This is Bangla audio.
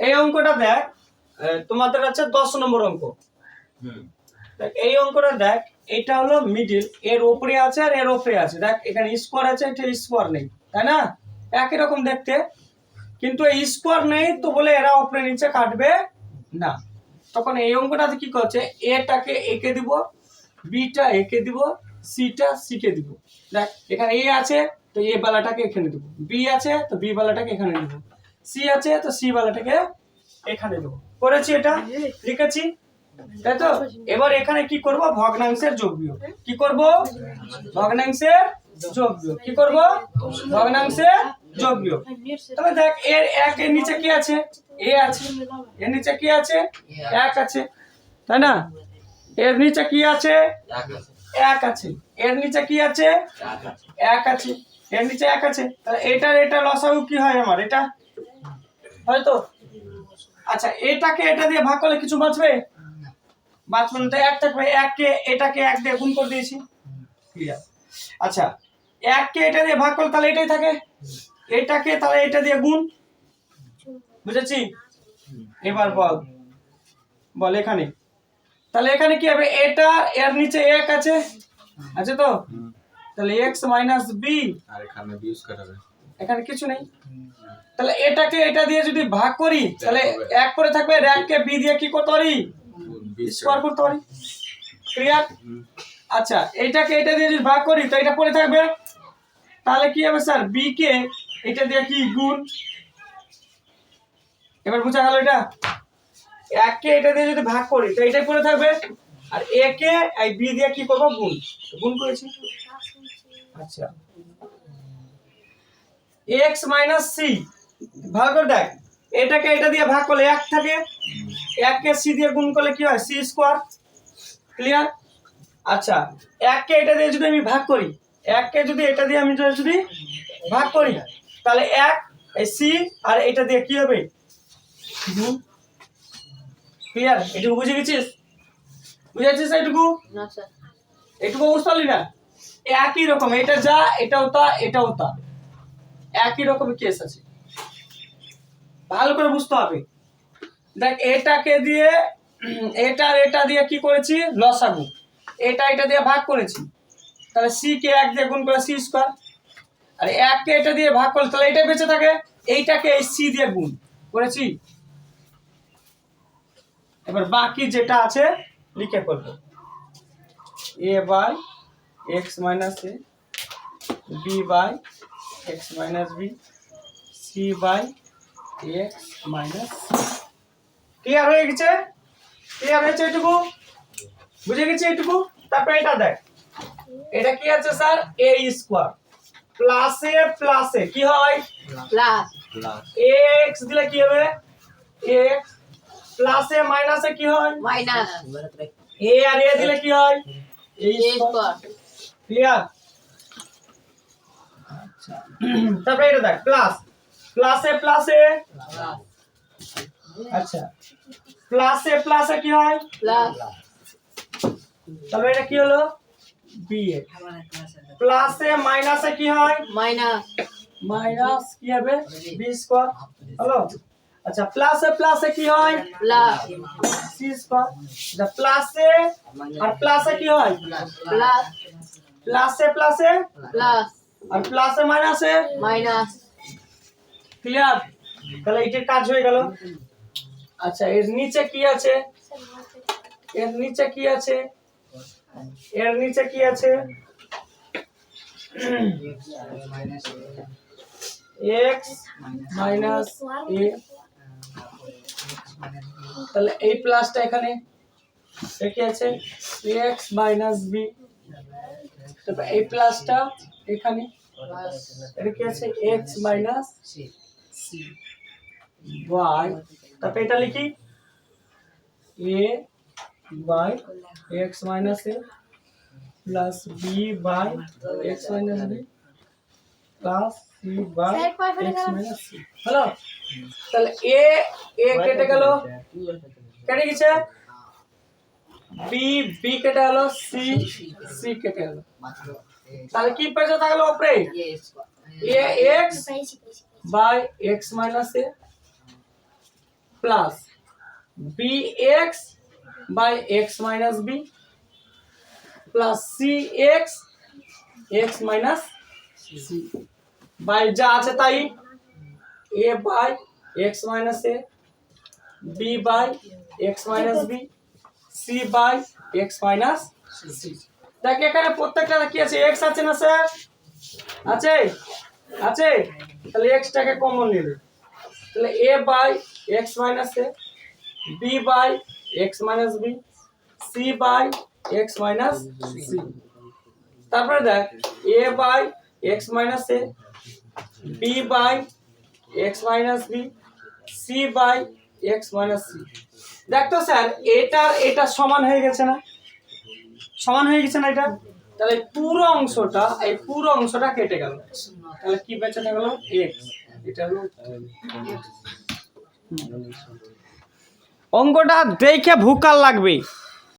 এই অঙ্কটা দেখ, তোমাদের আছে 10 নম্বর অঙ্ক। দেখ এই অঙ্কটা দেখ, এটা হলো মিডিল, এর উপরে আছে আর এর উপরে আছে। দেখ এখানে স্কোয়ার আছে, এটা স্কোয়ার নেই, তাই না? একই রকম দেখতে, কিন্তু এই স্কোয়ার নেই তো বলে এরা উপরে নিচে কাটবে না। তখন এই অঙ্কটাতে কি করছে, এটাকে একে দিব, বিটা একে দিব, সিটা সিকে দিব। দেখ এখানে এ আছে তো এ বালাটাকে এখানে দেব, বি আছে তো বি বালাটাকে এখানে দেব, সি আছে তো সি বালাটাকে এখানে দেব। করেছি, এটা লিখেছি, তাই তো? এবার এখানে কি করব, ভগ্নাংশের যোগবিয়োগ। কি করব, ভগ্নাংশের যোগবিয়োগ। কি করব, ভগ্নাংশের যোগবিয়োগ। তাহলে দেখ এর এক এর নিচে কি আছে, এ আছে, এর নিচে কি আছে, এক আছে, তাই না? এর নিচে কি আছে, এক আছে, এর নিচে কি আছে, এক আছে, এর নিচে এক আছে। তাহলে এটার এটা লসাগু কি হয় আমার, এটা হয়তো। আচ্ছা এটাকে এটা দিয়ে ভাগ করলে কিছু বাঁচবে, বাঁচবে না, তাই এক থাকবে। এককে এটাকে এক দিয়ে গুণ করে দিয়েছি, ক্লিয়ার। আচ্ছা এককে এটা দিয়ে ভাগ করলে তাহলে এটাই থাকে, এটাকে তাহলে এটা দিয়ে গুণ, বুঝেছি? এবার বল, বল এখানে, তাহলে এখানে কি হবে, এটা এর নিচে এক আছে, আছে তো? তাহলে x মাইনাস বি, আর এখানে বি স্কয়ার হবে, এখানে কিছু নেই। তাহলে এটাকে এটা দিয়ে যদি ভাগ করি তাহলে এক করে থাকবে, র্যাককে বি দিয়ে কি করতে পারি, স্কয়ার করতে পারি, ক্লিয়ার? আচ্ছা এইটাকে এটা দিয়ে যদি ভাগ করি তো এটা পড়ে থাকবে, তাহলে কি হবে স্যার, বি কে এটা দিয়ে কি গুণ। এবার বুঝা গেল, এটা এককে এটা দিয়ে যদি ভাগ করি তো এটাই পড়ে থাকবে, আর এ কে এই বি দিয়ে কি করব, গুণ, গুণ করেছি। আচ্ছা x মাইনাস সি, ভালো করে দেখ, এটাকে এটা দিয়ে ভাগ করলে এক থাকে, এককে সি দিয়ে গুণ করলে কি হয়, সি স্কয়ার, ক্লিয়ার? আচ্ছা এককে এটা দিয়ে যদি আমি ভাগ করি, এককে যদি এটা দিয়ে আমি যদি ভাগ করি তাহলে এক এই সি আর এটা দিয়ে কি হবে, গুণ, ক্লিয়ার? এটুকু বুঝে গেছিস, বুঝেছিস এইটুকু? না স্যার। এটুকু বুঝতে পারলি না? একই রকম, এটা যা এটাও তা এটাও তা, একই রকম কেস আছে, ভালো করে বুঝতে হবে। দেখ এটাকে দিয়ে এটার এটা দিয়ে কি করেছি, লসাগু, এটা এটা দিয়ে ভাগ করেছি, তাহলে সি কে এক দিয়ে গুণ করে সি স্কয়ার, আর এককে এটা দিয়ে ভাগ করলে তাহলে এটা বেঁচে থাকে, এইটাকে এই সি দিয়ে গুণ করেছি। এবার বাকি যেটা আছে লিখে করব, a by x minus A, B by x minus B, C by x minus. Clear হয়ে গেছে, ক্লিয়ার হয়েছে এটুকু, বুঝে গেছি এটুকু? তারপরে এটা দেখ, এটা কি আছে স্যার, a স্কয়ার প্লাসে কি হয়, প্লাস x দিলে কি হবে, x প্লাসে মাইনাসে কি হয়, মাইনাস a আর a দিলে কি হয়, a স্কয়ার, ক্লিয়ার? আচ্ছা তারপরে এটা দেখ, প্লাসে আচ্ছা প্লাসে কি হয়, প্লাস তাহলে এটা কি হলো, বি এ। প্লাসে মাইনাসে কি হয়, মাইনাস মাইনাস কি হবে, বি স্কয়ার, হলো? আচ্ছা প্লাসে কি হয়, প্লাস সি স্কয়ার। আচ্ছা প্লাসে আর প্লাসে কি হয়, প্লাস প্লাসে প্লাস আর প্লাসে মাইনাসে মাইনাস। ক্লিয়ার? তাহলে এটার কাজ হয়ে গেল। আচ্ছা এর নিচে কি আছে, এর নিচে কি আছে, এর নিচে কি আছে, x মাইনাস a, তাহলে এই প্লাসটা এখানে কি আছে, x মাইনাস b, তারপর এই প্লাসটা এখানে এটা কি আছে, x মাইনাস c বাই, তারপর এটা লিখি a by x minus a plus b by x minus b plus c by x minus c, হলো? তাহলে a কেটে গেল, কেটে গেছে, b কেটে গেল, c কেটে গেল, তাহলে কি পেয়েছে থাকলো উপরে, a x by x minus a plus B X by x minus B plus C X X minus C by যা আছে তাই A by x minus A B by x minus B C by x minus C. দেখ এখানে প্রত্যেকটা কি আছে, এক্স আছে না স্যার? আছে আছে, তাহলে এক্সটাকে কমন নিলে তাহলে A by x minus A B by x minus B C by x minus C. তারপরে দেখ A by x minus A B by x minus B C by x minus C. দেখ তো স্যার এটা সমান হয়ে গেছে না, সমান হয়ে গেছে না এটা? তাহলে এই পুরো অংশটা কেটে গেল, তাহলে কি বেঁচে থাকলো এক্স। এটা হলো অঙ্কটা দেখে ভুকাল লাগবে।